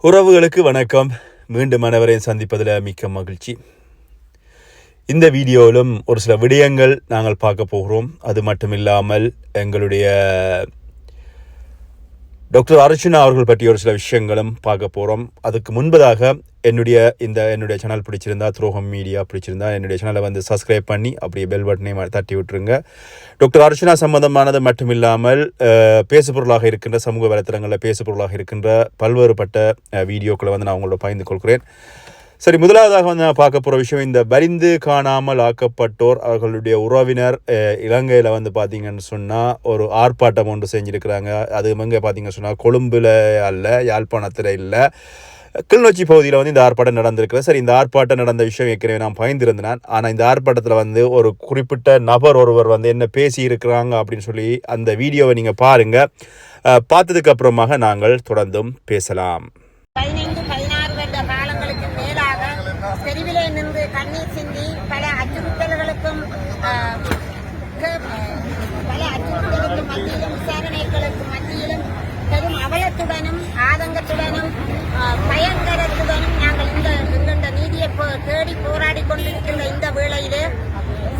உறவுகளுக்கு வணக்கம். மீண்டும் அனைவரையும் சந்திப்பதில் மிக்க மகிழ்ச்சி. இந்த வீடியோவிலும் ஒரு சில விடயங்கள் நாங்கள் பார்க்க போகிறோம். அது மட்டுமில்லாமல் எங்களுடைய டாக்டர் அர்ச்சுனா அவர்கள் பற்றிய ஒரு சில விஷயங்களும் பார்க்க போகிறோம். அதுக்கு முன்பதாக என்னுடைய சேனல் பிடிச்சிருந்தா, துரோகம் மீடியா பிடிச்சிருந்தா என்னுடைய சேனலை சப்ஸ்கிரைப் பண்ணி அப்படியே பெல் பட்டனை தட்டி விட்டுருங்க. டாக்டர் அர்ச்சுனா சம்பந்தமானது மட்டுமில்லாமல் பேசுபொருளாக இருக்கின்ற சமூக வலைத்தளங்களில் பேசுபொருளாக இருக்கின்ற பல்வேறுபட்ட வீடியோக்களை நான் உங்களோட பகிர்ந்து கொள்கிறேன். சரி, முதலாவதாக நான் பார்க்க போகிற விஷயம், இந்த வலிந்து காணாமல் ஆக்கப்பட்டோர் அவர்களுடைய உறவினர் இலங்கையில் பார்த்தீங்கன்னு சொன்னால் ஒரு ஆர்ப்பாட்டம் ஒன்று செஞ்சுருக்கிறாங்க. அது எங்கே பார்த்தீங்கன்னு சொன்னால் கொழும்பில் அல்ல, யாழ்ப்பாணத்தில் இல்லை, கிளிநொச்சி பகுதியில் இந்த ஆர்ப்பாட்டம் நடந்திருக்கிறது. சரி, இந்த ஆர்ப்பாட்டம் நடந்த விஷயம் ஏற்கனவே நான் பயந்திருந்தேன். ஆனால் இந்த ஆர்ப்பாட்டத்தில் ஒரு குறிப்பிட்ட நபர் ஒருவர் என்ன பேசி இருக்கிறாங்க அப்படின்னு சொல்லி அந்த வீடியோவை நீங்கள் பாருங்கள். பார்த்ததுக்கு அப்புறமாக நாங்கள் தொடர்ந்தும் பேசலாம். 15-16 வருட காலங்களுக்கு மேலாக தெருவிலே நின்று கண்ணீர் சிந்தி பல அச்சுறுத்தல்களுக்கும் மத்தியிலும் விசாரணைகளுக்கு மத்தியிலும் பெரும் அவலத்துடனும் ஆதங்கத்துடனும் பயங்கரத்துடனும் நாங்கள் இந்த நீதியை தேடி போராடி கொண்டிருக்கின்ற இந்த வேளையிலே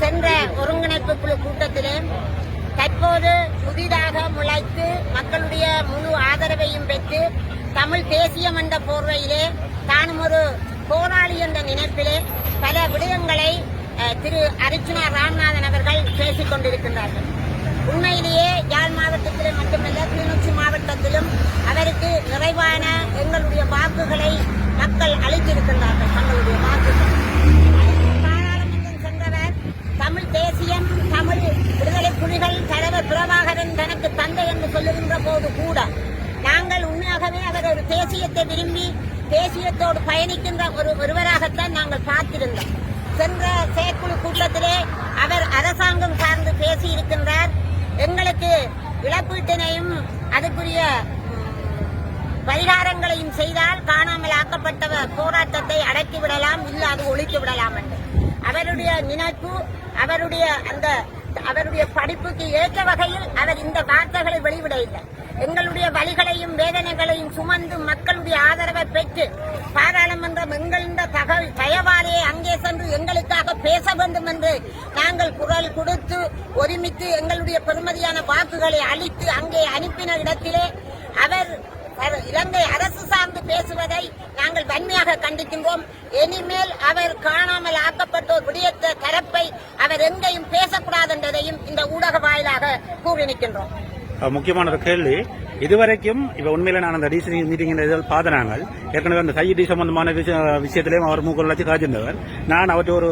சென்ற ஒருங்கிணைப்பு குழு கூட்டத்திலே தற்போது புதிதாக முளைத்து மக்களுடைய முழு ஆதரவையும் பெற்று தமிழ் தேசியம் என்ற போர்வையிலே தானும் ஒரு போராளி என்ற நினைப்பிலே பல விடயங்களை திரு அர்ச்சுனா ராமநாதன் அவர்கள் பேசிக் கொண்டிருக்கின்றார்கள். உண்மையிலேயே யாழ் மாவட்டத்திலே மட்டுமல்ல, கிளிநொச்சி மாவட்டத்திலும் அவருக்கு நிறைவான எங்களுடைய வாக்குகளை மக்கள் அளித்திருக்கின்றார்கள். தங்களுடைய வாக்குகள் பாராளுமன்றம் சென்றவர் தமிழ் தேசியம், தமிழ் விடுதலை புலிகள் தலைவர் பிரபாகரன் தனக்கு தந்தை என்று சொல்லுகின்ற போது கூட நாங்கள் உண்மையாகவே அவர் ஒரு தேசியத்தை விரும்பி தேசியத்தோடு பயணிக்கின்ற ஒருவராகத்தான் நாங்கள் பார்த்திருந்தோம். சென்ற செயற்குழு கூட்டத்திலே அவர் அரசாங்கம் சார்ந்து பேசி இருக்கின்றார். எங்களுக்கு இழப்பீட்டினையும் அதுக்குரிய பரிகாரங்களையும் செய்தால் காணாமல் ஆக்கப்பட்டவர் போராட்டத்தை அடக்கிவிடலாம், இல்லை அது ஒழித்து விடலாம் என்று அவருடைய நினைப்பு, அவருடைய படிப்புக்கு ஏற்ற வகையில் அவர் இந்த வார்த்தைகளை வெளிவிடவில்லை. எங்களுடைய வலிகளையும் வேதனைகளையும் சுமந்து மக்களுடைய ஆதரவை பெற்று பாராளுமன்றம் எங்களின் தயவாலே அங்கே சென்று எங்களுக்காக பேச வேண்டும் என்று நாங்கள் குரல் கொடுத்து ஒருமித்து எங்களுடைய பெருமதியான வாக்குகளை அளித்து அங்கே அனுப்பின இடத்திலே அவர் இலங்கை அரசு சார்ந்து பேசுவதை நாங்கள் வன்மையாக கண்டிக்கின்றோம். இனிமேல் அவர் காணாமல் ஆக்கப்பட்டோர் விடயத்த தரப்பை அவர் எங்கேயும் பேசக்கூடாது என்றதையும் இந்த ஊடக வாயிலாக கூறி நிற்கின்றோம். முக்கியமான ஒரு கேள்வி, இதுவரைக்கும் இப்ப உண்மையில நான் அந்த டிசி மீட்டிங் பார்த்தனாங்க. ஏற்கனவே அந்த கையடி சம்பந்தமான விஷயத்திலேயும் அவர் மூக்கல் வச்சு காய்ச்சிருந்தவர். நான் அவற்றை ஒரு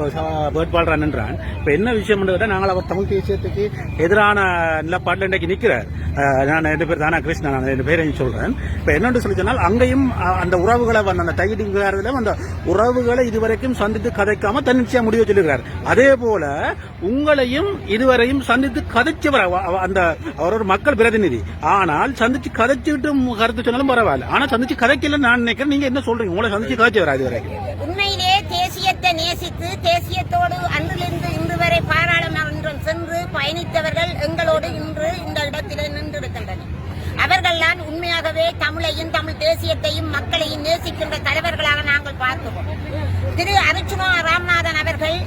வேட்பாளர் நின்றான். இப்ப என்ன விஷயம் நாங்கள் அவர் தமிழ் தேசியத்துக்கு எதிரான நிலப்பாட்டில் இன்றைக்கு நிற்கிறார். நான் ரெண்டு பேர் தானா கிருஷ்ணா, நான் ரெண்டு பேரையும் சொல்றேன். இப்ப என்னென்று சொல்லி சொன்னால் அங்கேயும் அந்த உறவுகளை அந்த டைடி அந்த உறவுகளை இதுவரைக்கும் சந்தித்து கதைக்காம தன்னிச்சையா முடிவு சொல்லுகிறார். அதே போல உங்களையும் இதுவரையும் சந்தித்து கதைச்சவர் அந்த அவர் ஒரு மக்கள் பிரதிநிதி. ஆனால் சந்திச்சு கதைச்சுட்டு கருத்து சொன்னாலும் பரவாயில்ல, ஆனா சந்திச்சு கதைக்கல நான் நினைக்கிறேன். நீங்க என்ன சொல்றீங்க? உங்களை சந்திச்சு கதைச்சவரா இதுவரைக்கும்? உண்மையிலே தேசியத்தை நேசித்து தேசியத்தோடு அன்றிலிருந்து இன்று வரை பாராளுமன்றம் சென்று பயணித்தவர்கள் எங்களோடு இன்று இந்த இடத்திலே நின்றிருக்கின்றனர். அவர்கள்தான் உண்மையாகவே தமிழையும் தமிழ் தேசியத்தையும் மக்களையும் நேசிக்கின்ற தலைவர்களாக நாங்கள் பார்க்கிறோம். திரு அர்ச்சுனா ராமநாதன் அவர்கள்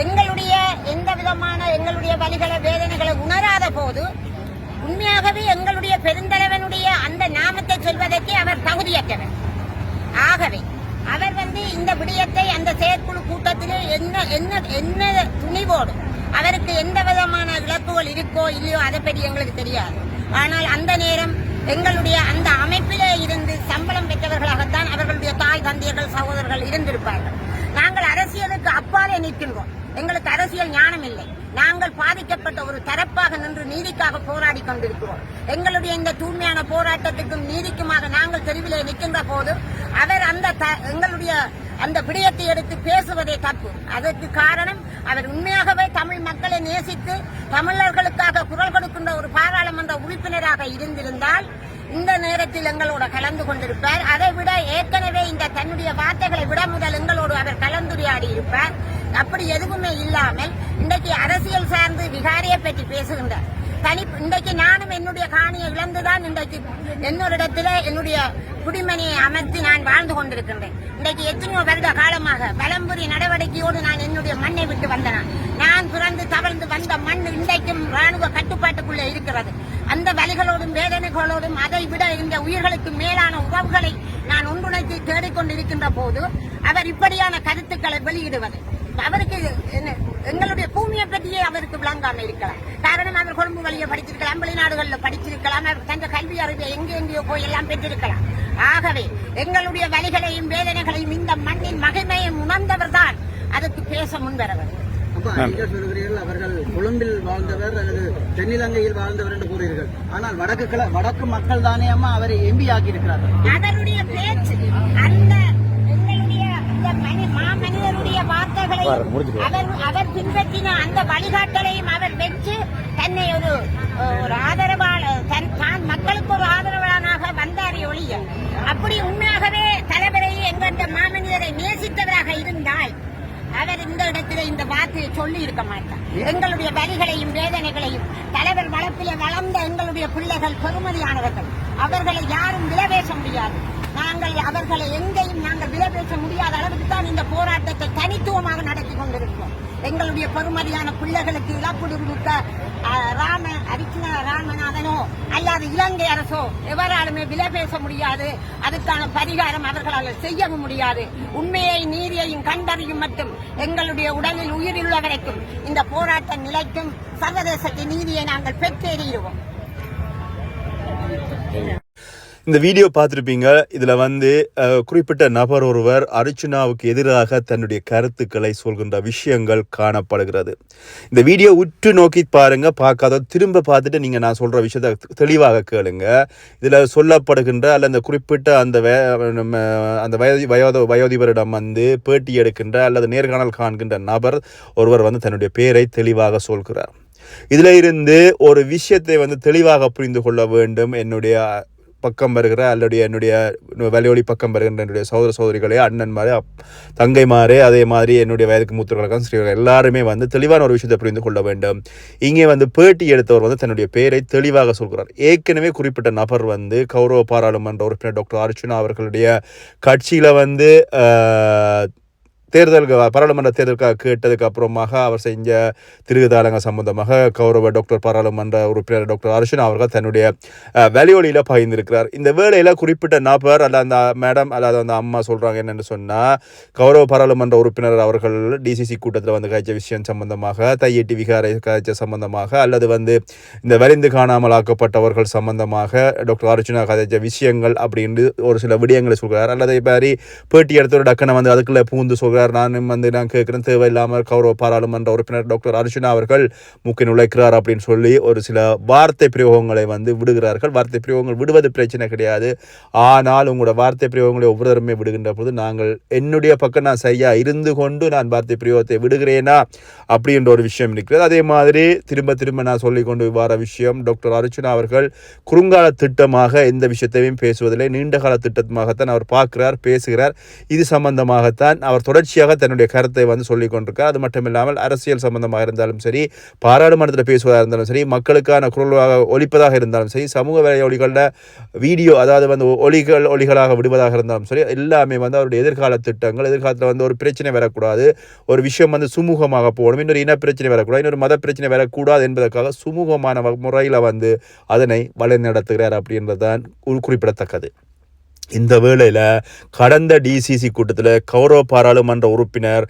எங்களுடைய எந்த விதமான எங்களுடைய வலிகளை வேதனைகளை உணராத போது உண்மையாகவே எங்களுடைய பெருந்தலைவனுடைய அந்த நாமத்தை சொல்வதற்கே அவர் தகுதியற்றவர். ஆகவே அவர் இந்த விடயத்தை அந்த செயற்குழு கூட்டத்திலே என்ன துணிவோடு அவருக்கு எந்த விதமான இழப்புகள் இருக்கோ இல்லையோ அதை பற்றி எங்களுக்கு தெரியாது. ஆனால் அந்த நேரம் எங்களுடைய அந்த அமைப்பிலே இருந்து சம்பளம் பெற்றவர்களாகத்தான் அவர்களுடைய தாய் தந்தையர்கள் சகோதரர்கள் இருந்திருப்பார்கள். நாங்கள் அரசியலுக்கு அப்பாலே நிற்கின்றோம். எங்களுக்கு அரசியல் ஞானம் இல்லை. நாங்கள் பாதிக்கப்பட்ட ஒரு தரப்பாக நின்று நீதிக்காக போராடி கொண்டிருக்கிறோம். எங்களுடைய இந்த தூய்மையான போராட்டத்துக்கும் நீதிக்குமாக நாங்கள் தெருவிலே நிற்கின்ற போது அவர் எங்களுடைய அந்த விடயத்தை எடுத்து பேசுவதே தப்பு. அதற்கு காரணம் அவர் உண்மையாகவே தமிழ் மக்களை நேசித்து தமிழர்களுக்காக குரல் கொடுக்கின்ற ஒரு பாராளுமன்ற உறுப்பினராக இருந்திருந்தால் இந்த நேரத்தில் எங்களோட கலந்து கொண்டிருப்பார். அதை விட ஏற்கனவே இந்த தன்னுடைய வார்த்தைகளை விட முதல் எங்களோடு அவர் கலந்துரையாடி இருப்பார். அப்படி எதுவுமே இல்லாமல் இன்றைக்கு அரசியல் சார்ந்து விகாரியை பற்றி பேசுகின்றார். இன்றைக்கு நானும் என்னுடைய காணியை இழந்துதான் இன்றைக்கு என்னொரு இடத்துல என்னுடைய குடிமனையை அமர்த்தி நான் வாழ்ந்து கொண்டிருக்கின்றேன். இன்றைக்கு எத்தனையோ வருட காலமாக பலம்புரி நடவடிக்கையோடு நான் என்னுடைய மண்ணை விட்டு வந்தேன். நான் பிறந்து தவழ்ந்து வந்த மண் இன்றைக்கும் ராணுவ கட்டுப்பாட்டுக்குள்ளே இருக்கிறது. அந்த வலிகளோடும் வேதனைகளோடும் அதை விட இந்த உயிர்களுக்கு மேலான உறவுகளை நான் ஒன்றுணைத்து தேடிக்கொண்டிருக்கின்ற போது அவர் இப்படியான கருத்துக்களை வெளியிடுவது அவருக்கு எங்களுடைய பூமியை பற்றியே அவருக்கு விளங்காம இருக்கலாம். காரணம் அவர் கொழும்பு வழியை படிச்சிருக்கலாம், வெளிநாடுகளில் படிச்சிருக்கலாம், அவர் தந்த கல்வி அறிவை எங்கெங்கேயோ போய் எல்லாம் பெற்றிருக்கலாம். ஆகவே எங்களுடைய வலிகளையும் வேதனைகளையும் இந்த மண்ணின் மகிமையும் உணர்ந்தவர் தான் அதுக்கு பேச முன்வரவர். சொல்கிறீர்கள் அவர்கள் கொழும்பில் வாழ்ந்தவர் அல்லது தென்னிலங்கையில் வாழ்ந்தவர் என்று கூறுகிறீர்கள். ஆனால் வடக்கு மக்கள் தானே அம்மா அவரை எம்பி ஆக்கி இருக்கிறார்கள். அவருடைய பேச்சு அந்த மாமனிதருடைய வார்த்தைகளை அவர் பின்பற்றின அந்த வழிகாட்டலையும் அவர் வெச்சு தன்னை ஒரு ஆதரவாளர் தான் மக்களுக்கு ஒரு ஆதரவாளனாக வந்தார் ஒழிய அப்படி உண்மையாகவே தலைவரை எங்கள் மாமனிதரை நேசித்தவராக இருந்தால் அவர் இந்த இடத்துல இந்த வார்த்தையை சொல்லி இருக்க மாட்டார். எங்களுடைய வலிகளையும் வேதனைகளையும் தலைவர் வளர்ப்பிலே வளர்ந்த எங்களுடைய பிள்ளைகள் பெருமதியானவர்கள். அவர்களை யாரும் விலை பேச முடியாது. நாங்கள் அவர்களை எங்கேயும் நாங்கள் விலை பேச முடியாத அளவுக்கு தான் இந்த போராட்டத்தை தனித்துவமாக நடத்தி கொண்டிருக்கிறோம். எங்களுடைய பெருமதியான பிள்ளைகளுக்கு இழப்பீடு கொடுக்க ராமநாதனோ அல்லது இலங்கை அரசோ எவராலுமே விலை பேச முடியாது. அதுக்கான பரிகாரம் அவர்களால் செய்யவும் முடியாது. உண்மையை நீதியையும் கண்டறியும் மட்டும் எங்களுடைய உடலில் உயிரிலுள்ள வரைக்கும் இந்த போராட்டம் நிலைக்கும். சர்வதேசத்தின் நீதியை நாங்கள் பெற்றேறிடுவோம். இந்த வீடியோ பார்த்துருப்பீங்க. இதில் குறிப்பிட்ட நபர் ஒருவர் அர்ச்சுனாவுக்கு எதிராக தன்னுடைய கருத்துக்களை சொல்கின்ற விஷயங்கள் காணப்படுகிறது. இந்த வீடியோ உற்று நோக்கி பாருங்க, பார்க்காத திரும்ப பார்த்துட்டு நீங்கள் நான் சொல்கிற விஷயத்தை தெளிவாக கேளுங்க. இதில் சொல்லப்படுகின்ற அல்ல இந்த குறிப்பிட்ட அந்த வயோதிபரிடம் பேட்டி எடுக்கின்ற அல்லது நேர்காணல் காண்கின்ற நபர் ஒருவர் தன்னுடைய பெயரை தெளிவாக சொல்கிறார். இதில் இருந்து ஒரு விஷயத்தை தெளிவாக புரிந்து கொள்ள வேண்டும். என்னுடைய பக்கம் வருகிற அல்லது என்னுடைய வலியொலி பக்கம் வருகின்ற என்னுடைய சகோதர சகோதரிகளே, அண்ணன்மாரே, தங்கைமாரே, அதே மாதிரி என்னுடைய வயதுக்கு மூத்தவர்களுக்கும் ஸ்ரீவர்கள் எல்லாருமே தெளிவான ஒரு விஷயத்தை புரிந்து கொள்ள வேண்டும். இங்கே பேட்டி எடுத்தவர் தன்னுடைய பெயரை தெளிவாக சொல்கிறார். ஏற்கனவே குறிப்பிட்ட நபர் கௌரவ பாராளுமன்ற உறுப்பினர் டாக்டர் அர்ச்சுனா அவர்களுடைய கட்சியில் பாராளுமன்ற தேர்தலுக்காக கேட்டதுக்கு அப்புறமாக அவர் செஞ்ச திருகுதாளங்கள் சம்பந்தமாக கௌரவ டாக்டர் பாராளுமன்ற உறுப்பினர் டாக்டர் அர்ச்சுனா அவர்கள் தன்னுடைய வலியொலியில் பகிர்ந்திருக்கிறார். இந்த வேளையில் குறிப்பிட்ட நபர் அல்ல அந்த மேடம் அல்லது அந்த அம்மா சொல்கிறாங்க என்னென்னு சொன்னால், கௌரவ பாராளுமன்ற உறுப்பினர் அவர்கள் டிசிசி கூட்டத்தில் காய்ச்ச விஷயம் சம்பந்தமாக, தையட்டி விகாரை காய்ச்ச சம்பந்தமாக அல்லது இந்த வலிந்து காணாமல் ஆக்கப்பட்டவர்கள் சம்பந்தமாக டாக்டர் அர்ச்சுனா காய்ச்ச விஷயங்கள் அப்படின்னு ஒரு சில விடயங்களை சொல்கிறார். அல்லது மாதிரி பேட்டி எடுத்த ஒரு டக்குனை அதுக்குள்ளே பூந்து சொல்கிறார். நான் கேட்கிறேன், தேவையில்லாமல் கௌரவ பாராளுமன்ற உறுப்பினர் டாக்டர் அர்ச்சுனா அவர்கள் மூக்கின் உழைக்கிறார் அப்படின்னு சொல்லி ஒரு சில வார்த்தை பிரயோகங்களை விடுகிறார்கள். வார்த்தை பிரயோகங்கள் விடுவது பிரச்சனை கிடையாது. ஆனால் உங்களோட வார்த்தை பிரயோகங்களை ஒவ்வொருவருமே விடுகின்ற போது நாங்கள் என்னுடைய பக்கம் நான் சரியா இருந்து கொண்டு நான் வார்த்தை பிரயோகத்தை விடுகிறேனா அப்படின்ற ஒரு விஷயம் இருக்கிறது. அதே மாதிரி திரும்ப நான் சொல்லிக் கொண்டு வர விஷயம், டாக்டர் அர்ச்சுனா அவர்கள் குறுங்கால திட்டமாக எந்த விஷயத்தையும் பேசுவதில்லை. நீண்டகால திட்டமாகத்தான் அவர் பார்க்கிறார், பேசுகிறார். இது சம்பந்தமாகத்தான் அவர் தொடர்ச்சியாக தன்னுடைய கருத்தை சொல்லிக் கொண்டிருக்கார். அது மட்டும் இல்லாமல் அரசியல் சம்பந்தமாக இருந்தாலும் சரி, பாராளுமன்றத்தில் பேசுவதாக இருந்தாலும் சரி, மக்களுக்கான குரலாக ஒலிப்பதாக இருந்தாலும் சரி, சமூக வலையொலிகளில் வீடியோ அதாவது ஒலிகளாக விடுவதாக இருந்தாலும் சரி, எல்லாமே அவருடைய எதிர்கால திட்டங்கள், எதிர்காலத்தில் ஒரு பிரச்சனை வரக்கூடாது, ஒரு விஷயம் சுமூகமாக போகணும், இன்னொரு இன பிரச்சனை வரக்கூடாது, இன்னொரு மத பிரச்சனை வரக்கூடாது என்பதற்காக சுமூகமான முறையில் அதனை வழிநடத்துகிறார் அப்படின்றதான் குறிப்பிடத்தக்கது. இந்த வேளையில் கடந்த டிசிசி கூட்டத்தில் கௌரவ பாராளுமன்ற உறுப்பினர்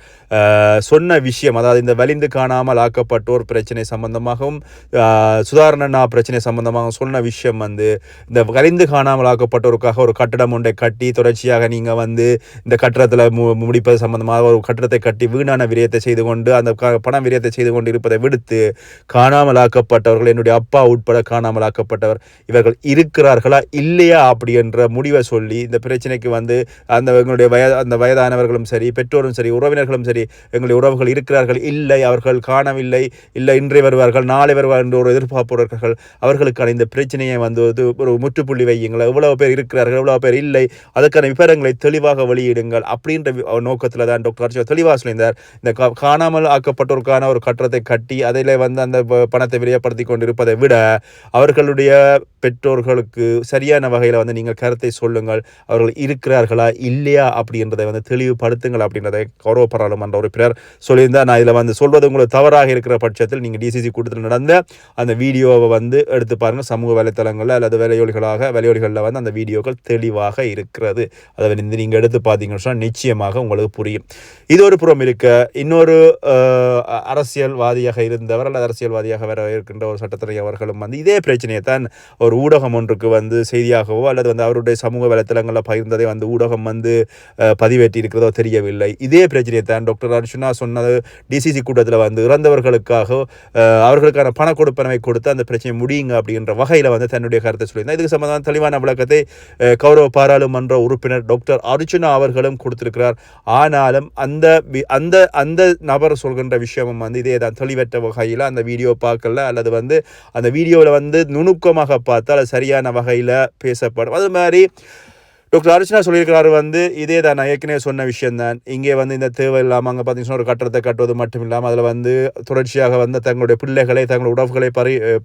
சொன்ன விஷயம், அதாவது இந்த வலிந்து காணாமல் ஆக்கப்பட்டோர் பிரச்சனை சம்பந்தமாகவும் சுதாரணா பிரச்சனை சம்பந்தமாகவும் சொன்ன விஷயம் இந்த வலிந்து காணாமல் ஆக்கப்பட்டோருக்காக ஒரு கட்டடம் ஒன்றை கட்டி தொடர்ச்சியாக நீங்கள் இந்த கட்டடத்தில் முடிப்பது சம்பந்தமாக ஒரு கட்டடத்தை கட்டி வீணான விரயத்தை செய்து கொண்டு அந்த பண விரயத்தை செய்து கொண்டு இருப்பதை விடுத்து காணாமல் ஆக்கப்பட்டவர்கள், என்னுடைய அப்பா உட்பட காணாமல் ஆக்கப்பட்டவர், இவர்கள் இருக்கிறார்களா இல்லையா அப்படி என்ற முடிவை சொல்லி சொல்லி இந்த பிரச்சனைக்கு வந்து எங்களுடைய அந்த வயதானவர்களும் சரி, பெற்றோரும் சரி, உறவினர்களும் சரி, எங்களுடைய உறவுகள் இருக்கிறார்கள், இல்லை அவர்கள் காணவில்லை, இல்லை இன்றை வருவார்கள், நாளை வருவார்கள் என்ற ஒரு எதிர்பார்ப்பார்கள், அவர்களுக்கான இந்த பிரச்சனையை வந்து ஒரு முற்றுப்புள்ளி வையுங்கள். எவ்வளவு பேர் இருக்கிறார்கள், எவ்வளவு பேர் இல்லை, அதற்கான விவரங்களை தெளிவாக வெளியிடுங்கள் அப்படின்ற நோக்கத்தில் தான் டாக்டர் அர்ச்சுனா தெளிவாக சொல்லியிருந்தார். இந்த காணாமல் ஆக்கப்பட்டோருக்கான ஒரு கட்டடத்தை கட்டி அதில் வந்து அந்த பணத்தை விரியப்படுத்தி கொண்டிருப்பதை விட அவர்களுடைய பெற்றோர்களுக்கு சரியான வகையில் வந்து நீங்கள் கருத்தை சொல்லுங்கள், அவர்கள் இருக்கிறார்களா இல்லையா அப்படின்றதை வந்து தெளிவுபடுத்துங்கள் அப்படின்றதை கௌரவ பாராளுமன்ற உறுப்பினர் சொல்லியிருந்தார். நான் இதில் வந்து சொல்வது உங்களுக்கு தவறாக இருக்கிற பட்சத்தில் நீங்கள் டிசிசி கூட்டத்தில் நடந்த அந்த வீடியோவை வந்து எடுத்து பாருங்கள். சமூக வலைத்தளங்களில் அல்லது வலையொலிகளில் வந்து அந்த வீடியோக்கள் தெளிவாக இருக்கிறது. அதை வந்து நீங்கள் எடுத்து பார்த்தீங்கன்னு சொன்னால் நிச்சயமாக உங்களுக்கு புரியும். இது ஒரு புறம் இருக்க, இன்னொரு அரசியல்வாதியாக இருந்தவர் அல்லது அரசியல்வாதியாக வர இருக்கின்ற ஒரு சட்டத்துறை அவர்களும் வந்து இதே பிரச்சனையை தான் ஒரு ஊடகம் ஒன்றுக்கு வந்து செய்தியாகவோ அல்லது வந்து அவருடைய சமூக வலைத்தளங்களில் பகிர்ந்ததை வந்து ஊடகம் வந்து பதிவேற்றி இருக்கிறதோ தெரியவில்லை. இதே பிரச்சனையை தான் டாக்டர் அர்ச்சுனா சொன்னது டிசிசி கூட்டத்தில் வந்து இறந்தவர்களுக்காக அவர்களுக்கான பண கொடுப்பனவை கொடுத்து அந்த பிரச்சனையை முடியுங்க அப்படின்ற வகையில் வந்து தன்னுடைய கருத்தை சொல்லியிருந்தார். இதுக்கு சம்பந்தமான தெளிவான விளக்கத்தை கௌரவ பாராளுமன்ற உறுப்பினர் டாக்டர் அர்ச்சுனா அவர்களும் கொடுத்திருக்கிறார். ஆனாலும் அந்த நபர் சொல்கின்ற விஷயமும் வந்து இதே தான், தெளிவற்ற வகையில் அந்த வீடியோ பார்க்கல அல்லது வந்து அந்த வீடியோவில் வந்து நுணுக்கமாக பார்த்தால் அது சரியான வகையில் பேசப்படும். அது மாதிரி டாக்டர் அர்ச்சுனா சொல்லியிருக்கிறாரு வந்து இதே தான், நான் ஏற்கனவே சொன்ன விஷயம்தான். இங்கே வந்து இந்த தேவை இல்லாமல் அங்கே பார்த்தீங்கன்னா ஒரு கட்டடத்தை கட்டுவது மட்டும் இல்லாமல் அதில் வந்து தொடர்ச்சியாக வந்து தங்களுடைய பிள்ளைகளை தங்களுடைய உறவுகளை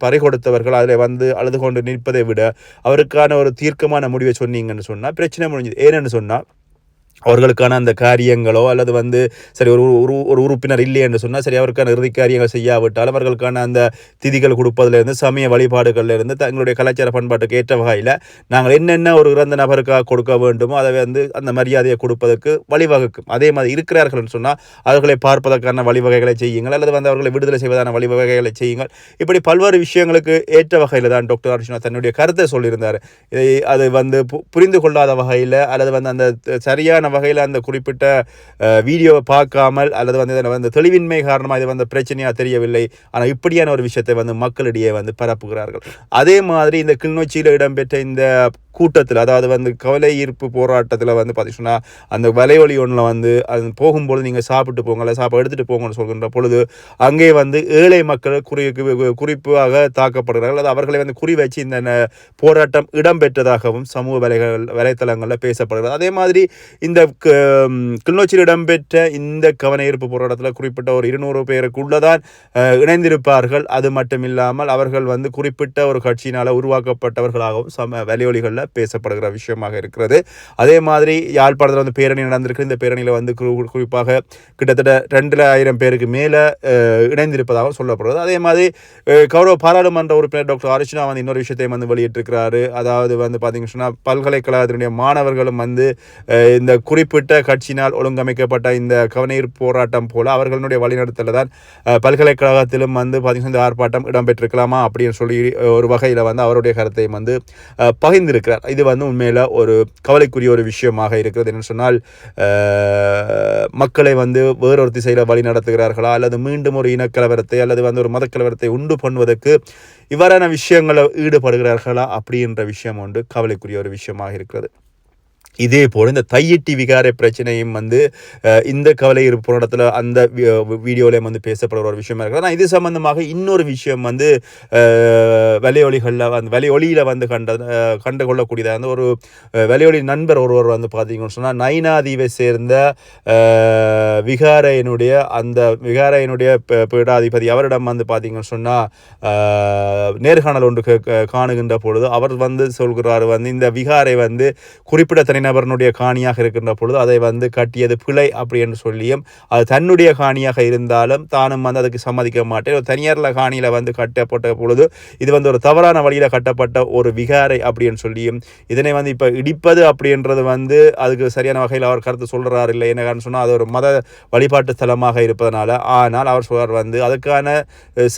பறிகொடுத்தவர்கள் அதில் வந்து அழுது கொண்டு நிற்பதை விட அவருக்கான ஒரு தீர்க்கமான முடிவை சொன்னீங்கன்னு சொன்னால் பிரச்சனை முடிஞ்சுது. ஏன்னு சொன்னால் அவர்களுக்கான அந்த காரியங்களோ அல்லது வந்து சரி ஒரு உறுப்பினர் இல்லை என்று சொன்னால் சரி அவருக்கான இறுதி காரியங்கள் செய்யாவிட்டால் அவர்களுக்கான அந்த திதிகள் கொடுப்பதிலிருந்து சமய வழிபாடுகளிலிருந்து தங்களுடைய கலாச்சார பண்பாட்டுக்கு ஏற்ற வகையில் நாங்கள் என்னென்ன ஒரு இறந்த நபருக்காக கொடுக்க வேண்டுமோ அதை வந்து அந்த மரியாதையை கொடுப்பதற்கு வழிவகுக்கும். அதே மாதிரி இருக்கிறார்கள் சொன்னால் அவர்களை பார்ப்பதற்கான வழிவகைகளை செய்யுங்கள் அல்லது வந்து அவர்களை விடுதலை செய்வதான வழிவகைகளை செய்யுங்கள். இப்படி பல்வேறு விஷயங்களுக்கு ஏற்ற வகையில் தான் டாக்டர் அர்ச்சுனா தன்னுடைய கருத்தை சொல்லியிருந்தார். இதை அது வந்து புரிந்து கொள்ளாத வகையில் அல்லது வந்து அந்த சரியான வகையில் அந்த குறிப்பிட்ட வீடியோவை பார்க்காமல் அல்லது வந்து இதில் வந்து தெளிவின்மை காரணமாக இது வந்து பிரச்சனையாக தெரியவில்லை. ஆனால் இப்படியான ஒரு விஷயத்தை வந்து மக்களிடையே வந்து பரப்புகிறார்கள். அதே மாதிரி இந்த கிளிநொச்சியில் இடம்பெற்ற இந்த கூட்டத்தில் அதாவது வந்து கவலை ஈர்ப்பு போராட்டத்தில் வந்து பார்த்தீங்கன்னா அந்த வலையொலி ஒன்றில் வந்து அது போகும்போது நீங்கள் சாப்பிட்டு போங்க சாப்பாடு எடுத்துகிட்டு போங்கன்னு சொல்கின்ற பொழுது அங்கே வந்து ஏழை மக்கள் குறிப்பாக தாக்கப்படுகிறார்கள். அல்லது அவர்களை வந்து குறி வச்சு இந்த போராட்டம் இடம்பெற்றதாகவும் சமூக வலைத்தளங்களில் பேசப்படுகிறது. அதே மாதிரி இந்த கிளிநொச்சியில் இடம்பெற்ற இந்த கவன ஈர்ப்பு போராட்டத்தில் குறிப்பிட்ட ஒரு 200 பேருக்குள்ளதான் இணைந்திருப்பார்கள். அது மட்டும் இல்லாமல் அவர்கள் வந்து குறிப்பிட்ட ஒரு கட்சியினால் உருவாக்கப்பட்டவர்களாகவும் வலையொலிகளில் பேசப்படுகிற விஷயமாக இருக்கிறது. அதே மாதிரி யாழ்ப்பாணத்தில் வந்து பேரணி நடந்திருக்கு. இந்த பேரணியில் வந்து குறிப்பாக கிட்டத்தட்ட 2000 பேருக்கு மேலே இணைந்திருப்பதாக சொல்லப்படுகிறது. அதே மாதிரி கௌரவ பாராளுமன்ற உறுப்பினர் டாக்டர் அர்ச்சுனா வந்து இன்னொரு விஷயத்தையும் வந்து வெளியிட்டிருக்கிறாரு. அதாவது வந்து பார்த்தீங்கன்னா பல்கலைக்கழகத்தினுடைய மாணவர்களும் வந்து இந்த குறிப்பிட்ட கட்சியினால் ஒழுங்கமைக்கப்பட்ட இந்த கவனஈர்ப்பு போராட்டம் போல அவர்களுடைய வழிநடத்தல தான் பல்கலைக்கழகத்திலும் வந்து பார்த்தீங்கன்னா இந்த ஆர்ப்பாட்டம் இடம்பெற்றிருக்கலாமா அப்படின்னு சொல்லி ஒரு வகையில் வந்து அவருடைய கருத்தையும் வந்து பகிர்ந்திருக்கிறார். இது வந்து உண்மையில் ஒரு கவலைக்குரிய ஒரு விஷயமாக இருக்கிறது. என்ன சொன்னால் மக்களை வந்து வேறொரு திசையில் வழி நடத்துகிறார்களா அல்லது மீண்டும் ஒரு இனக்கலவரத்தை அல்லது வந்து ஒரு மதக்கலவரத்தை உண்டு பண்ணுவதற்கு இவ்வாறான விஷயங்களை ஈடுபடுகிறார்களா அப்படின்ற விஷயம் ஒன்று கவலைக்குரிய ஒரு விஷயமாக இருக்கிறது. இதே போல் இந்த தையிட்டி விகார பிரச்சனையும் வந்து இந்த கவலை இருப்பு போராட்டத்தில் அந்த வீடியோலையும் வந்து பேசப்படுற ஒரு விஷயமா இருக்குது. ஆனால் இது சம்பந்தமாக இன்னொரு விஷயம் வந்து வலையொலியில் வந்து கண்டுகொள்ளக்கூடியதாக வந்து ஒரு வலையொலி நண்பர் ஒருவர் வந்து பார்த்தீங்கன்னு சொன்னால் நைனாதீவை சேர்ந்த விகாரையினுடைய பீடாதிபதி அவரிடம் வந்து பார்த்தீங்கன்னு சொன்னால் நேர்காணல் ஒன்று காணுகின்ற பொழுது அவர் வந்து சொல்கிறார் வந்து இந்த விகாரை வந்து குறிப்பிட்ட தனிநபரனுடைய காணியாக இருக்கின்ற பொழுது அதை வந்து கட்டியது பிழை அப்படி என்று சொல்லியும் அது தன்னுடைய காணியாக இருந்தாலும் தானும் வந்து அதுக்கு சம்மதிக்க மாட்டேன், ஒரு தனியாரில் காணியில் வந்து கட்டப்பட்ட பொழுது இது வந்து ஒரு தவறான வழியில் கட்டப்பட்ட ஒரு விகாரை அப்படின்னு சொல்லியும் இதனை வந்து இப்போ இடிப்பது அப்படின்றது வந்து அதுக்கு சரியான வகையில் அவர் கருத்து சொல்கிறார் இல்லை. என்ன காரணம் சொன்னால் அது ஒரு மத வழிபாட்டு ஸ்தலமாக இருப்பதனால. ஆனால் அவர் சொல்கிறார் வந்து அதுக்கான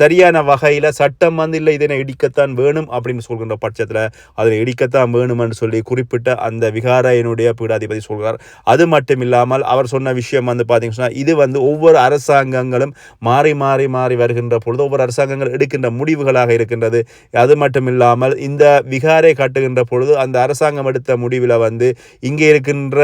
சரியான வகையில் சட்டம் வந்து இல்லை இதனை இடிக்கத்தான் வேணும் அப்படின்னு சொல்கின்ற பட்சத்தில் அதில் இடிக்கத்தான் வேணும் என்று சொல்லி குறிப்பிட்ட அந்த விகாரை விகாரையினுடைய பீடாதிபதி சொல்கிறார். அது மட்டும் இல்லாமல் அவர் சொன்ன விஷயம் வந்து பார்த்தீங்கன்னு சொன்னால் இது வந்து ஒவ்வொரு அரசாங்கங்களும் மாறி மாறி மாறி வருகின்ற பொழுது ஒவ்வொரு அரசாங்கங்கள் எடுக்கின்ற முடிவுகளாக இருக்கின்றது. அது மட்டும் இல்லாமல் இந்த விகாரை கட்டுகின்ற பொழுது அந்த அரசாங்கம் எடுத்த முடிவில் வந்து இங்கே இருக்கின்ற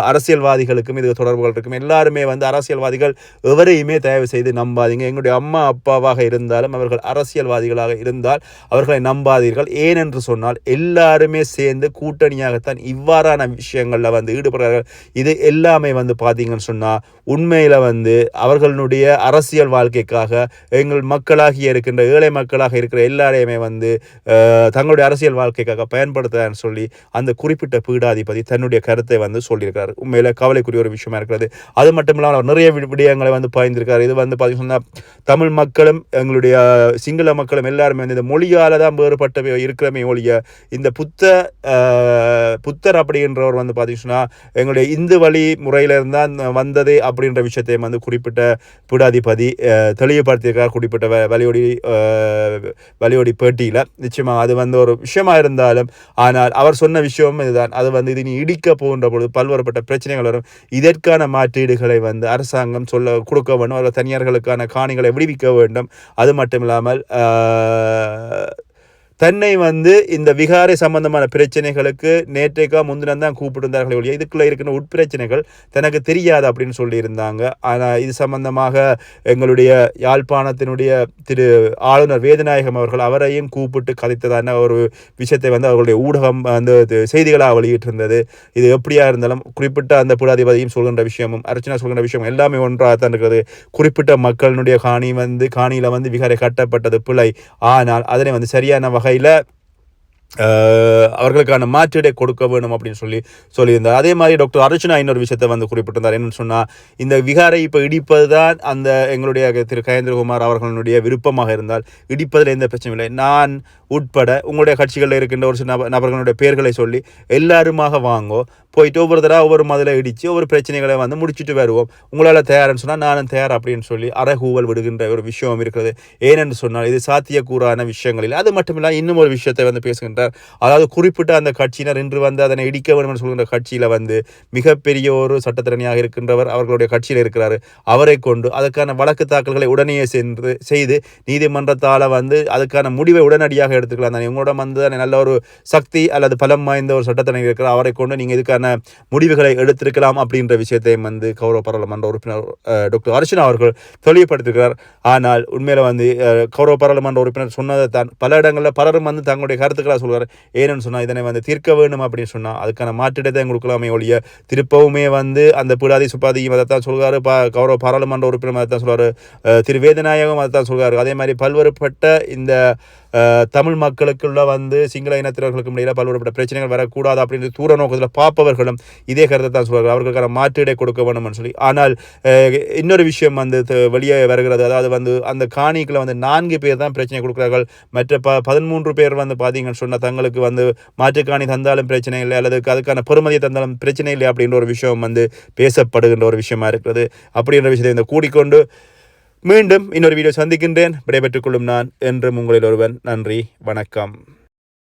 அரசியல்வாதிகளுக்கும் இது தொடர்புகள் இருக்கும். எல்லாருமே வந்து அரசியல்வாதிகள் எவரையுமே தயவு செய்து நம்பாதீங்க. எங்களுடைய அம்மா அப்பாவாக இருந்தாலும் அவர்கள் அரசியல்வாதிகளாக இருந்தால் அவர்களை நம்பாதீர்கள். ஏனென்று சொன்னால் எல்லாருமே சேர்ந்து கூட்டணியாகத்தான் இவ்வாறான விஷயங்களில் வந்து ஈடுபடுறார்கள். இது எல்லாமே வந்து பார்த்தீங்கன்னு சொன்னால் உண்மையில் வந்து அவர்களுடைய அரசியல் வாழ்க்கைக்காக எங்கள் மக்களாகிய இருக்கின்ற ஏழை மக்களாக இருக்கிற எல்லாரையுமே வந்து தங்களுடைய அரசியல் வாழ்க்கைக்காக பயன்படுத்துறான்னு சொல்லி அந்த குறிப்பிட்ட பீடாதிபதி தன்னுடைய கருத்தை வந்து சொல்லியிருக்காரு. உண்மையில கவலைக்குரிய ஒரு விஷயமா இருக்கிறது. அது மட்டும் இல்லாமல் அவர் நிறைய விடயங்களை வந்து பாய்ந்திருக்காரு. இது வந்து பார்த்தீங்கன்னா தமிழ் மக்களும் எங்களுடைய சிங்கள மக்களும் எல்லாருமே வந்து இந்த மொழியால் தான் வேறுபட்ட இருக்கிறமே ஒழிய இந்த புத்தர் அப்படின்றவர் வந்து பார்த்தீங்கன்னா எங்களுடைய இந்து வழி முறையிலிருந்தான் வந்தது அப்படின்ற விஷயத்தையும் வந்து குறிப்பிட்ட பீடாதிபதி தெளிவுபடுத்தியிருக்கார். குறிப்பிட்ட வழியோடி பேட்டியில் நிச்சயமாக அது வந்து ஒரு விஷயமா இருந்தாலும் ஆனால் அவர் சொன்ன விஷயமும் இதுதான். அது வந்து இது நீ இடிக்க போகின்ற பொழுது பல்வேறுபட்ட பிரச்சனைகள் வரும். இதற்கான மாற்றீடுகளை வந்து அரசாங்கம் கொடுக்க வேண்டும். அவர்கள் தனியார்களுக்கான காணிகளை விடுவிக்க வேண்டும். அது மட்டும் இல்லாமல் தன்னை வந்து இந்த விகாரை சம்பந்தமான பிரச்சனைகளுக்கு நேற்றைக்கா முந்தினம் தான் கூப்பிட்டிருந்தார்கள் ஒழிய இதுக்குள்ளே இருக்கிற உட்பிரச்சனைகள் தனக்கு தெரியாது அப்படின்னு சொல்லியிருந்தாங்க. ஆனால் இது சம்பந்தமாக எங்களுடைய யாழ்ப்பாணத்தினுடைய திரு ஆளுநர் வேதநாயகம் அவர்கள் அவரையும் கூப்பிட்டு கதைத்ததான ஒரு விஷயத்தை வந்து அவர்களுடைய ஊடகம் அந்த செய்திகளாக வெளியிட்டிருந்தது. இது எப்படியா இருந்தாலும் குறிப்பிட்ட அந்த பீடாதிபதியும் சொல்கின்ற விஷயமும் அர்ச்சனா சொல்கின்ற விஷயம் எல்லாமே ஒன்றாகத்தான் இருக்கிறது. குறிப்பிட்ட மக்களுடைய காணியில் வந்து விகாரை கட்டப்பட்டது பிழை. ஆனால் அதனை வந்து சரியான வகையில் அவர்களுக்கான மாற்றீடை கொடுக்க வேணும் அப்படின்னு சொல்லியிருந்தார். அதே மாதிரி டாக்டர் அர்ச்சனா இன்னொரு விஷயத்தை வந்து குறிப்பிட்டிருந்தார். என்னன்னு சொன்னால் இந்த விகாரை இப்போ இடிப்பது தான் அந்த எங்களுடைய திரு கயேந்திரகுமார் அவர்களுடைய விருப்பமாக இருந்தால் இடிப்பதில் எந்த பிரச்சனையும் இல்லை. நான் உட்பட உங்களுடைய கட்சிகளில் இருக்கின்ற ஒரு சில நபர்களுடைய பெயர்களை சொல்லி எல்லாருமாக வாங்கோ போயிட்டு ஒவ்வொரு மதில இடித்து ஒவ்வொரு பிரச்சனைகளை வந்து முடிச்சுட்டு வருவோம். உங்களால் தயார்னு சொன்னால் நானும் தயார் அப்படின்னு சொல்லி அறகூவல் விடுகின்ற ஒரு விஷயம் இருக்கிறது. ஏனென்று சொன்னால் இது சாத்தியக்கூறான விஷயங்களில். அது மட்டும் இல்லை இன்னும் ஒரு விஷயத்தை வந்து பேசுகின்றார். அதாவது குறிப்பிட்ட அந்த கட்சியினர் இன்று வந்து அதனை இடிக்க வேண்டும் என்று சொல்கின்ற கட்சியில் வந்து மிகப்பெரிய ஒரு சட்டத்திறனியாக இருக்கின்றவர் அவர்களுடைய கட்சியில் இருக்கிறார். அவரை கொண்டு அதற்கான வழக்கு தாக்கல்களை உடனே செய்து நீதிமன்றத்தால் வந்து அதுக்கான முடிவை உடனடியாக எடுத்துக்கலாம். தான் உங்களோட வந்து நல்ல ஒரு சக்தி அல்லது பலம் வாய்ந்த ஒரு சட்டத்திறனி இருக்கிறார். அவரை கொண்டு நீங்கள் இதுக்கான முடிவுகளை எடுத்திருக்கலாம் அப்படின்ற விஷயத்தையும் வந்து கௌரவ பாராளுமன்ற உறுப்பினர் டாக்டர் அர்ச்சனா அவர்கள் தெளிவுபடுத்திருக்கிறார். ஆனால் உண்மையில வந்து கௌரவ பாராளுமன்ற உறுப்பினர் சொன்னதை தான் பல இடங்களில் பலரும் வந்து தங்களுடைய கருத்துக்களாக சொல்கிறார். ஏன்னு சொன்னால் இதனை வந்து தீர்க்க வேண்டும் அப்படின்னு சொன்னால் அதுக்கான மாற்றிடத்தை கொடுக்கலாமே ஒழிய திருப்பவுமே வந்து அந்த பீடாதி சுப்பாதியும் அதைத்தான் சொல்கிறாரு. கௌரவ பாராளுமன்ற உறுப்பினர் அதைத்தான் சொல்கிறார். திரு வேதநாயகம் அதைத்தான் சொல்கிறார். அதே மாதிரி பல்வேறுபட்ட இந்த தமிழ் மக்களுக்குள்ள வந்து சிங்கள இனத்தினர்களுக்கு இடையில பல்வேறுபட்ட பிரச்சனைகள் வரக்கூடாது அப்படின்னு தூர நோக்கத்தில் பார்ப்பவர்களும் இதே கருத்தை தான் சொல்வார்கள். அவர்களுக்கான மாற்றீடை கொடுக்க வேண்டும்னு சொல்லி. ஆனால் இன்னொரு விஷயம் வந்து வெளியே வருகிறது. அதாவது வந்து அந்த காணிக்குள்ள வந்து 4 பேர் தான் பிரச்சனை கொடுக்குறார்கள். மற்ற 13 பேர் வந்து பார்த்தீங்கன்னு சொன்னால் தங்களுக்கு வந்து மாற்றுக்காணி தந்தாலும் பிரச்சனை இல்லை அல்லது அதுக்கான பெறுமதியை தந்தாலும் பிரச்சனை இல்லை அப்படின்ற ஒரு விஷயம் வந்து பேசப்படுகின்ற ஒரு விஷயமா இருக்கிறது. அப்படின்ற விஷயத்தை இந்த கூடிக்கொண்டு மீண்டும் இன்னொரு வீடியோ சந்திக்கின்றேன். விடைபெற்றுக் கொள்ளும் நான் என்றும் உங்களில் ஒருவன். நன்றி, வணக்கம்.